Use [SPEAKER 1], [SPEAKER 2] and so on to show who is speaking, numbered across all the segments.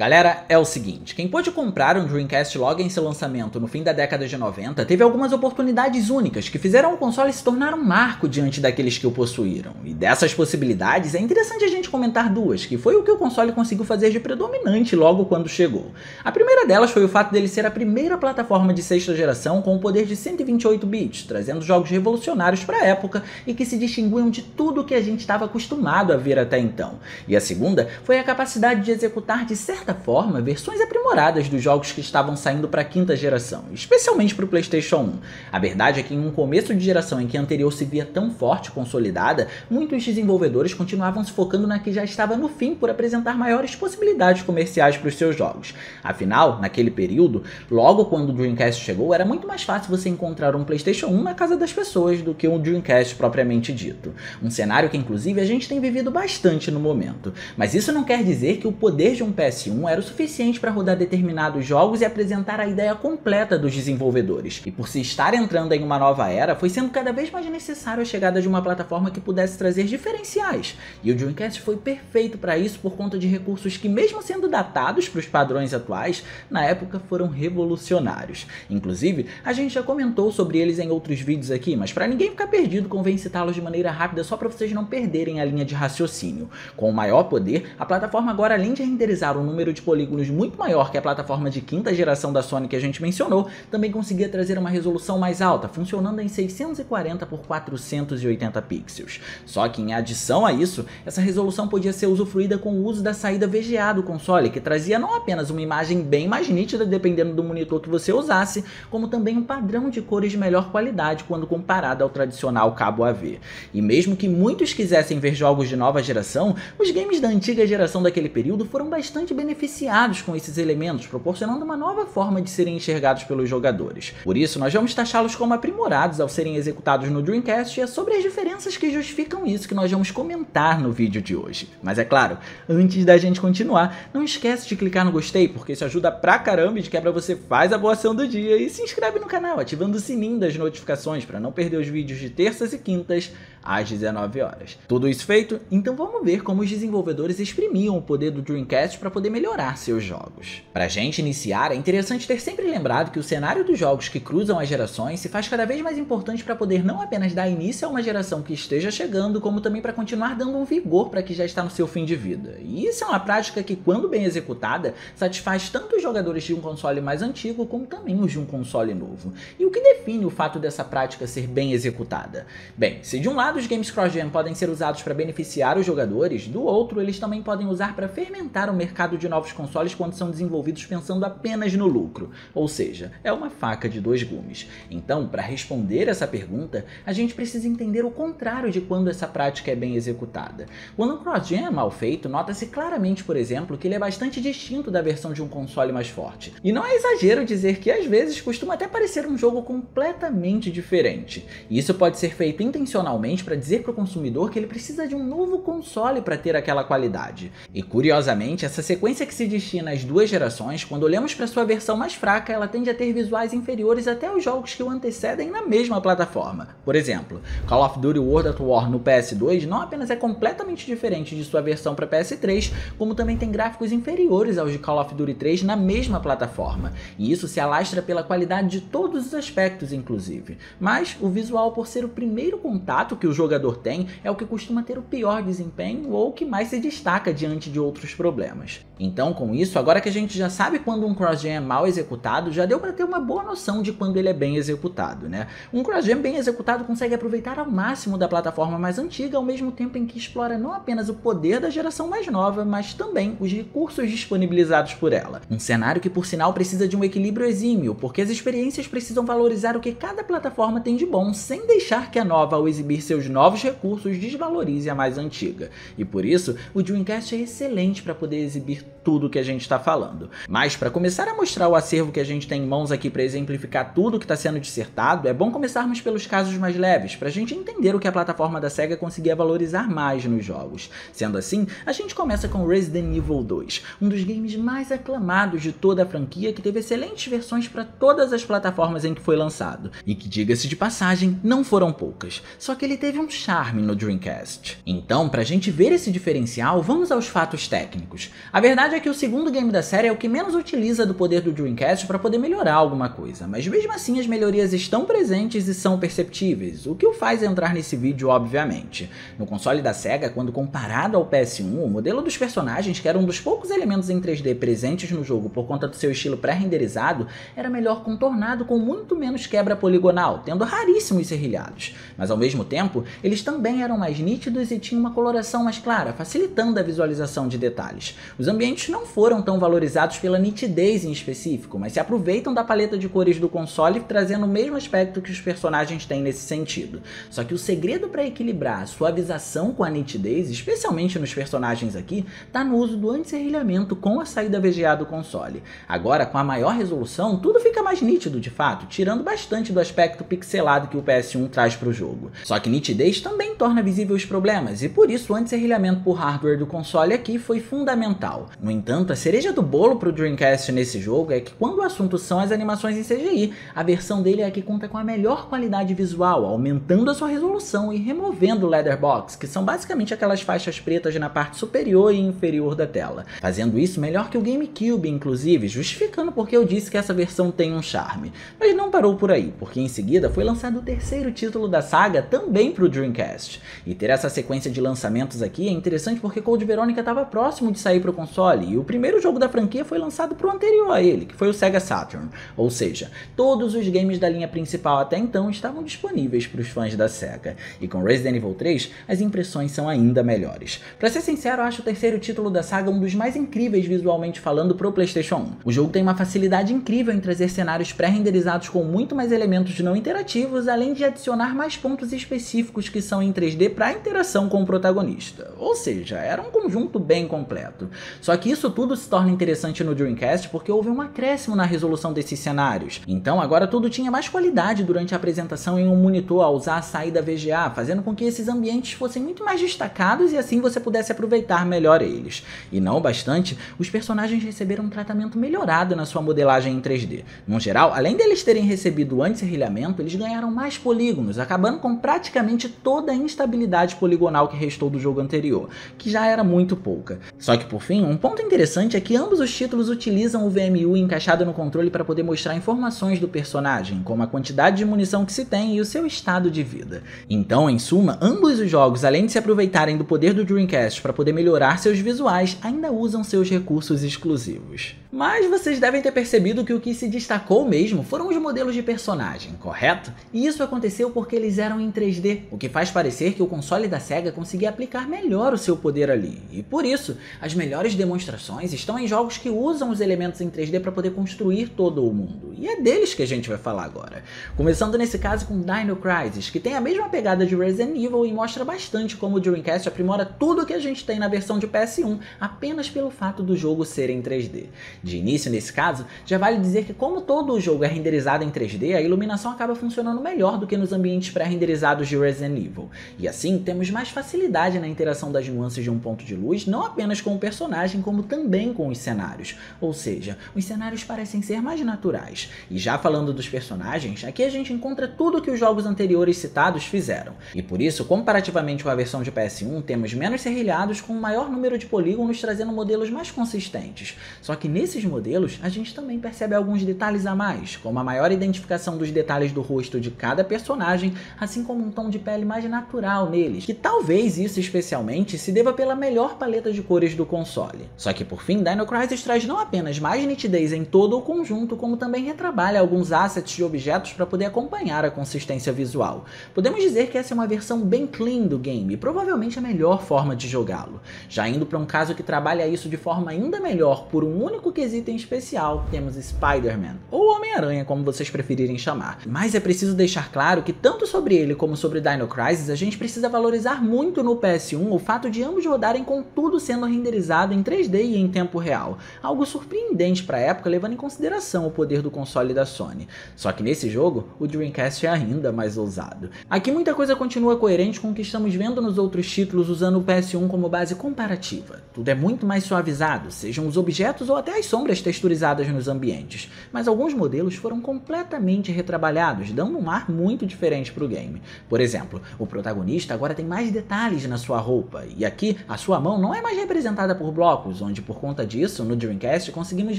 [SPEAKER 1] Galera, é o seguinte, quem pôde comprar um Dreamcast logo em seu lançamento no fim da década de 90 teve algumas oportunidades únicas que fizeram o console se tornar um marco diante daqueles que o possuíram. E dessas possibilidades é interessante a gente comentar duas, que foi o que o console conseguiu fazer de predominante logo quando chegou. A primeira delas foi o fato dele ser a primeira plataforma de sexta geração com o poder de 128 bits, trazendo jogos revolucionários para a época e que se distinguiam de tudo o que a gente estava acostumado a ver até então. E a segunda foi a capacidade de executar de certa forma, versões aprimoradas dos jogos que estavam saindo para a quinta geração, especialmente para o PlayStation 1. A verdade é que em um começo de geração em que a anterior se via tão forte e consolidada, muitos desenvolvedores continuavam se focando na que já estava no fim por apresentar maiores possibilidades comerciais para os seus jogos. Afinal, naquele período, logo quando o Dreamcast chegou, era muito mais fácil você encontrar um PlayStation 1 na casa das pessoas do que um Dreamcast propriamente dito. Um cenário que inclusive a gente tem vivido bastante no momento. Mas isso não quer dizer que o poder de um PS1 era o suficiente para rodar determinados jogos e apresentar a ideia completa dos desenvolvedores. E por se estar entrando em uma nova era, foi sendo cada vez mais necessário a chegada de uma plataforma que pudesse trazer diferenciais. E o Dreamcast foi perfeito para isso por conta de recursos que, mesmo sendo datados para os padrões atuais, na época foram revolucionários. Inclusive, a gente já comentou sobre eles em outros vídeos aqui, mas para ninguém ficar perdido, convém citá-los de maneira rápida só para vocês não perderem a linha de raciocínio. Com o maior poder, a plataforma agora, além de renderizar um número de polígonos muito maior que a plataforma de quinta geração da Sony que a gente mencionou, também conseguia trazer uma resolução mais alta, funcionando em 640 por 480 pixels. Só que em adição a isso, essa resolução podia ser usufruída com o uso da saída VGA do console, que trazia não apenas uma imagem bem mais nítida dependendo do monitor que você usasse, como também um padrão de cores de melhor qualidade quando comparado ao tradicional cabo AV. E mesmo que muitos quisessem ver jogos de nova geração, os games da antiga geração daquele período foram bastante beneficiados com esses elementos, proporcionando uma nova forma de serem enxergados pelos jogadores. Por isso, nós vamos taxá-los como aprimorados ao serem executados no Dreamcast, e é sobre as diferenças que justificam isso que nós vamos comentar no vídeo de hoje. Mas é claro, antes da gente continuar, não esquece de clicar no gostei, porque isso ajuda pra caramba e de quebra você faz a boa ação do dia e se inscreve no canal, ativando o sininho das notificações para não perder os vídeos de terças e quintas às 19 horas. Tudo isso feito? Então vamos ver como os desenvolvedores exprimiam o poder do Dreamcast para poder melhorar seus jogos. Pra gente iniciar, é interessante ter sempre lembrado que o cenário dos jogos que cruzam as gerações se faz cada vez mais importante para poder não apenas dar início a uma geração que esteja chegando, como também para continuar dando um vigor para que já está no seu fim de vida. E isso é uma prática que, quando bem executada, satisfaz tanto os jogadores de um console mais antigo, como também os de um console novo. E o que define o fato dessa prática ser bem executada? Bem, se de um lado os games cross-gen podem ser usados para beneficiar os jogadores, do outro eles também podem usar para fermentar o mercado de novos consoles quando são desenvolvidos pensando apenas no lucro, ou seja, é uma faca de dois gumes. Então, para responder essa pergunta, a gente precisa entender o contrário de quando essa prática é bem executada. Quando um cross-gen é mal feito, nota-se claramente, por exemplo, que ele é bastante distinto da versão de um console mais forte. E não é exagero dizer que às vezes costuma até parecer um jogo completamente diferente. E isso pode ser feito intencionalmente para dizer para o consumidor que ele precisa de um novo console para ter aquela qualidade. E curiosamente, essa sequência que se destina às duas gerações, quando olhamos para sua versão mais fraca, ela tende a ter visuais inferiores até aos jogos que o antecedem na mesma plataforma. Por exemplo, Call of Duty World at War no PS2 não apenas é completamente diferente de sua versão para PS3, como também tem gráficos inferiores aos de Call of Duty 3 na mesma plataforma. E isso se alastra pela qualidade de todos os aspectos, inclusive. Mas o visual, por ser o primeiro contato que o jogador tem, é o que costuma ter o pior desempenho ou o que mais se destaca diante de outros problemas. Então, com isso, agora que a gente já sabe quando um cross-gen é mal executado, já deu para ter uma boa noção de quando ele é bem executado, né? Um cross-gen bem executado consegue aproveitar ao máximo da plataforma mais antiga, ao mesmo tempo em que explora não apenas o poder da geração mais nova, mas também os recursos disponibilizados por ela. Um cenário que, por sinal, precisa de um equilíbrio exímio, porque as experiências precisam valorizar o que cada plataforma tem de bom, sem deixar que a nova, ao exibir seus novos recursos, desvalorize a mais antiga. E por isso, o Dreamcast é excelente para poder exibir tudo que a gente está falando. Mas para começar a mostrar o acervo que a gente tem em mãos aqui para exemplificar tudo que está sendo dissertado, é bom começarmos pelos casos mais leves, para a gente entender o que a plataforma da Sega conseguia valorizar mais nos jogos. Sendo assim, a gente começa com Resident Evil 2, um dos games mais aclamados de toda a franquia, que teve excelentes versões para todas as plataformas em que foi lançado, e que, diga-se de passagem, não foram poucas. Só que ele teve teve um charme no Dreamcast. Então, pra gente ver esse diferencial, vamos aos fatos técnicos. A verdade é que o segundo game da série é o que menos utiliza do poder do Dreamcast para poder melhorar alguma coisa, mas mesmo assim as melhorias estão presentes e são perceptíveis, o que o faz entrar nesse vídeo obviamente. No console da Sega, quando comparado ao PS1, o modelo dos personagens, que era um dos poucos elementos em 3D presentes no jogo por conta do seu estilo pré-renderizado, era melhor contornado com muito menos quebra poligonal, tendo raríssimos serrilhados. Mas ao mesmo tempo, eles também eram mais nítidos e tinham uma coloração mais clara, facilitando a visualização de detalhes. Os ambientes não foram tão valorizados pela nitidez em específico, mas se aproveitam da paleta de cores do console, trazendo o mesmo aspecto que os personagens têm nesse sentido. Só que o segredo para equilibrar a suavização com a nitidez, especialmente nos personagens aqui, está no uso do anti-serrilhamento com a saída VGA do console. Agora, com a maior resolução, tudo fica mais nítido de fato, tirando bastante do aspecto pixelado que o PS1 traz para o jogo. Só que nitidez também torna visível os problemas, e por isso o anti-serrilhamento por hardware do console aqui foi fundamental. No entanto, a cereja do bolo para o Dreamcast nesse jogo é que quando o assunto são as animações em CGI, a versão dele é a que conta com a melhor qualidade visual, aumentando a sua resolução e removendo o letterbox, que são basicamente aquelas faixas pretas na parte superior e inferior da tela, fazendo isso melhor que o GameCube, inclusive, justificando porque eu disse que essa versão tem um charme. Mas não parou por aí, porque em seguida foi lançado o terceiro título da saga também para o Dreamcast. E ter essa sequência de lançamentos aqui é interessante porque Code Veronica estava próximo de sair para o console, e o primeiro jogo da franquia foi lançado para o anterior a ele, que foi o Sega Saturn. Ou seja, todos os games da linha principal até então estavam disponíveis para os fãs da Sega. E com Resident Evil 3, as impressões são ainda melhores. Para ser sincero, eu acho o terceiro título da saga um dos mais incríveis visualmente falando pro PlayStation 1. O jogo tem uma facilidade incrível em trazer cenários pré-renderizados com muito mais elementos não interativos, além de adicionar mais pontos específicos que são em 3D para interação com o protagonista. Ou seja, era um conjunto bem completo. Só que isso tudo se torna interessante no Dreamcast porque houve um acréscimo na resolução desses cenários. Então agora tudo tinha mais qualidade durante a apresentação em um monitor ao usar a saída VGA, fazendo com que esses ambientes fossem muito mais destacados e assim você pudesse aproveitar melhor eles. E não bastante, os personagens receberam um tratamento melhorado na sua modelagem em 3D. No geral, além deles terem recebido o anti-serrilhamento, eles ganharam mais polígonos, acabando com praticamente toda a instabilidade poligonal que restou do jogo anterior, que já era muito pouca. Só que por fim, um ponto interessante é que ambos os títulos utilizam o VMU encaixado no controle para poder mostrar informações do personagem, como a quantidade de munição que se tem e o seu estado de vida. Então, em suma, ambos os jogos, além de se aproveitarem do poder do Dreamcast para poder melhorar seus visuais, ainda usam seus recursos exclusivos. Mas vocês devem ter percebido que o que se destacou mesmo foram os modelos de personagem, correto? E isso aconteceu porque eles eram em 3D, o que faz parecer que o console da Sega conseguia aplicar melhor o seu poder ali. E por isso, as melhores demonstrações estão em jogos que usam os elementos em 3D para poder construir todo o mundo. E é deles que a gente vai falar agora. Começando nesse caso com Dino Crisis, que tem a mesma pegada de Resident Evil e mostra bastante como o Dreamcast aprimora tudo que a gente tem na versão de PS1, apenas pelo fato do jogo ser em 3D. De início, nesse caso, já vale dizer que como todo o jogo é renderizado em 3D, a iluminação acaba funcionando melhor do que nos ambientes pré-renderizados de Resident Evil. E assim, temos mais facilidade na interação das nuances de um ponto de luz, não apenas com o personagem, como também com os cenários. Ou seja, os cenários parecem ser mais naturais. E já falando dos personagens, aqui a gente encontra tudo que os jogos anteriores citados fizeram. E por isso, comparativamente com a versão de PS1, temos menos serrilhados com um maior número de polígonos trazendo modelos mais consistentes. Só que nesses modelos, a gente também percebe alguns detalhes a mais, como a maior identificação dos detalhes do rosto de cada personagem, assim como um tom de pele mais natural neles, que talvez isso especialmente se deva pela melhor paleta de cores do console. Só que por fim, Dino Crisis traz não apenas mais nitidez em todo o conjunto, como também retrabalha alguns assets de objetos para poder acompanhar a consistência visual. Podemos dizer que essa é uma versão bem clean do game, e provavelmente a melhor forma de jogá-lo. Já indo para um caso que trabalha isso de forma ainda melhor por um único quesito em especial, temos Spider-Man, ou Homem-Aranha, como vocês preferirem chamar. Mas é preciso deixar claro que tanto sobre ele como sobre Dino Crisis, a gente precisa valorizar muito no PS1 o fato de ambos rodarem com tudo sendo renderizado em 3D e em tempo real. Algo surpreendente para a época, levando em consideração o poder do console console da Sony. Só que nesse jogo, o Dreamcast é ainda mais ousado. Aqui muita coisa continua coerente com o que estamos vendo nos outros títulos usando o PS1 como base comparativa. Tudo é muito mais suavizado, sejam os objetos ou até as sombras texturizadas nos ambientes, mas alguns modelos foram completamente retrabalhados, dando um ar muito diferente para o game. Por exemplo, o protagonista agora tem mais detalhes na sua roupa, e aqui a sua mão não é mais representada por blocos, onde por conta disso, no Dreamcast, conseguimos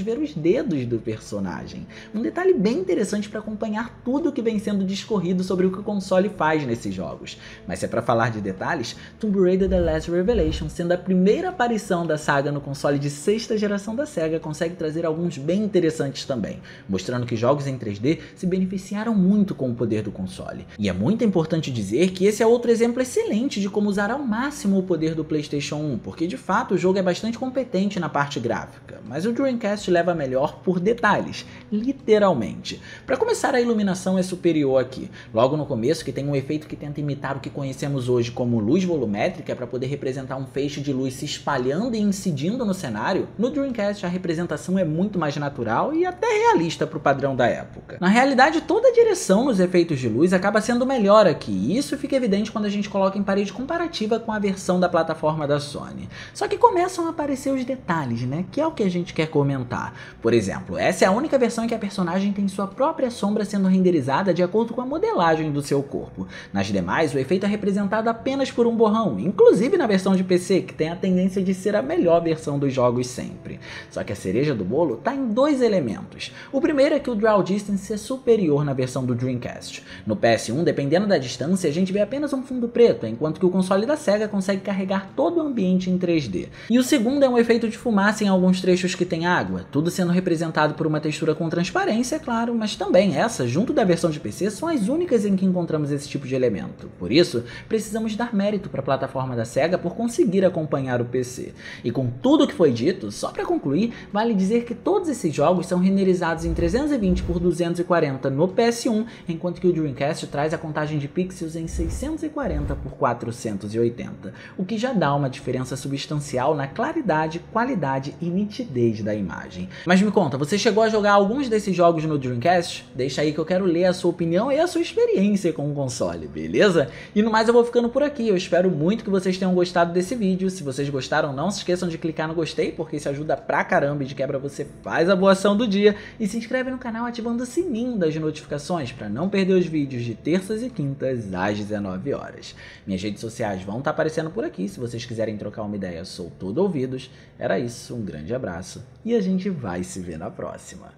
[SPEAKER 1] ver os dedos do personagem. Um detalhe bem interessante para acompanhar tudo que vem sendo discorrido sobre o que o console faz nesses jogos. Mas se é para falar de detalhes, Tomb Raider The Last Revelation, sendo a primeira aparição da saga no console de 6ª geração da SEGA, consegue trazer alguns bem interessantes também, mostrando que jogos em 3D se beneficiaram muito com o poder do console. E é muito importante dizer que esse é outro exemplo excelente de como usar ao máximo o poder do PlayStation 1, porque de fato o jogo é bastante competente na parte gráfica, mas o Dreamcast leva melhor por detalhes, literalmente. Para começar, a iluminação é superior aqui, logo no começo, que tem um efeito que tenta imitar o que conhecemos hoje como luz volumétrica para poder representar um feixe de luz se espalhando e incidindo no cenário. No Dreamcast a representação é muito mais natural e até realista para o padrão da época. Na realidade, toda a direção nos efeitos de luz acaba sendo melhor aqui, e isso fica evidente quando a gente coloca em parede comparativa com a versão da plataforma da Sony. Só que começam a aparecer os detalhes, né, que é o que a gente quer comentar. Por exemplo, essa é a única versão em que a personagem tem sua própria sombra sendo renderizada de acordo com a modelagem do seu corpo. Nas demais, o efeito é representado apenas por um borrão, inclusive na versão de PC, que tem a tendência de ser a melhor versão dos jogos sempre. Só que a cereja do bolo está em dois elementos. O primeiro é que o Draw Distance é superior na versão do Dreamcast. No PS1, dependendo da distância, a gente vê apenas um fundo preto, enquanto que o console da SEGA consegue carregar todo o ambiente em 3D. E o segundo é um efeito de fumaça em alguns trechos que tem água, tudo sendo representado por uma textura com transparência, claro, mas também essa, junto da versão de PC, são as únicas em que encontramos esse tipo de elemento. Por isso, precisamos dar mérito para a plataforma da SEGA por conseguir acompanhar o PC. E com tudo o que foi dito, só para concluir, vale dizer que todos esses jogos são renderizados em 320 por 240 no PS1, enquanto que o Dreamcast traz a contagem de pixels em 640 por 480, o que já dá uma diferença substancial na claridade, qualidade e nitidez da imagem. Mas me conta, você chegou a jogar alguns desses jogos no Dreamcast? Deixa aí que eu quero ler a sua opinião e a sua experiência com o console, beleza? E no mais eu vou ficando por aqui, eu espero muito que vocês tenham gostado desse vídeo. Se vocês gostaram, não se esqueçam de clicar no gostei, porque isso ajuda pra caramba e de quebra você faz a boa ação do dia, e se inscreve no canal ativando o sininho das notificações para não perder os vídeos de terças e quintas às 19 horas. Minhas redes sociais vão estar aparecendo por aqui, se vocês quiserem trocar uma ideia, sou todo ouvidos. Era isso, um grande abraço e a gente vai se ver na próxima.